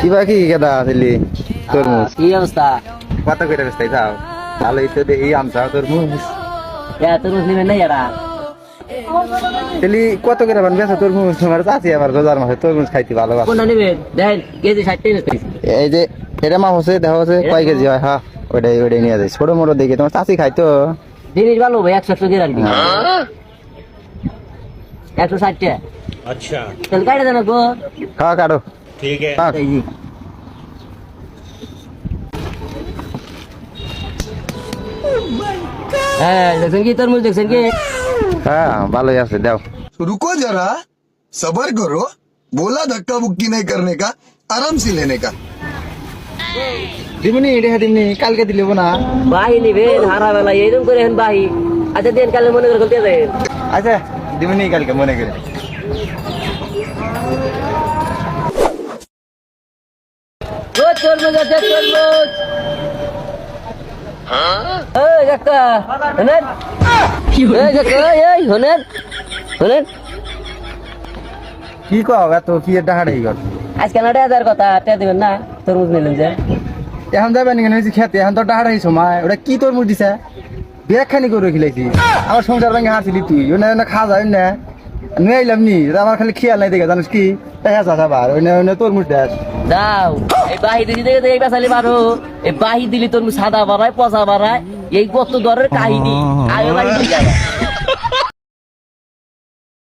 কিবা কি কেদা দিলি তরমুজ কি অবস্থা? কত করে বেচতে যাও ভালোই তো দেখি আমসা তরমুজ তরমুজ নেবেন না এরা? দিলি কত করে বান বেচা তরমুজ তোমার চাচি আবার রোজার মাসে তরমুজ খাইতে ভালোবাসে কোনটা নেবেন? দেখেন কেজি 60 টাকা বেচতেছি। এই যে এটা মা হচ্ছে দেখা হচ্ছে কয় কেজি হয় হ্যাঁ ওইটাই নিয়ে যাই ছোট মোটো দেখি তোমার চাচি খাইতো জিনিস ভালো ভাই, 100 গ্যারান্টি। 160 টাকা। अच्छा তাহলে কাটে দেন গো। খাওয়া কাটো ठीक है। হ্যাঁ এই জি। হ্যাঁ দেখছেন কি তরমুজ দেখছেন কি? হ্যাঁ ভালোই আছে দাও रुको जरा सबर करो बोला धक्का बुक्की नहीं करने का आराम से लेने का দিমনি এটা দিমনি কালকে দিলেব না বাহি নিবেন হারা বেলা এইরকম করে হেন বাহি। আচ্ছা দেন কালে মনে করে দিয়ে দেন। আচ্ছা দিমনি কালকে মনে করে ও তরমুজ আছে তরমুজ। এই কাকা হনেন। এই কাকা এই হনেন হনেন। কি কও এত কি ডাহাড়াই গল আজকে না টাকা কথা টাকা দিবেন না, তরমুজ নিলেন যে। এখন যাবেন কেন খেতে এখন তো ডাহাড়াই সময় ওটা কি তরমুজ দিছে ব্যাগখানি করে খিলাইছি আমার সংসার ভেঙে হারছিলি তুই ওই না খাওয়া যায় না নিয়ে আইলাম নি আমার খালি খেয়াল নাই দেখে জানিস কি দেখা যাচ্ছে আবার ওই না তরমুজ দেশ দাও এই বাহি দিলি দেখে এই বেসালি মারো। এই বাহি দিলি তরমুজ সাদা বাড়ায় পচা বাড়ায়, এই কত দরের কাহিনী আগে বাড়ি দিয়ে যাবে।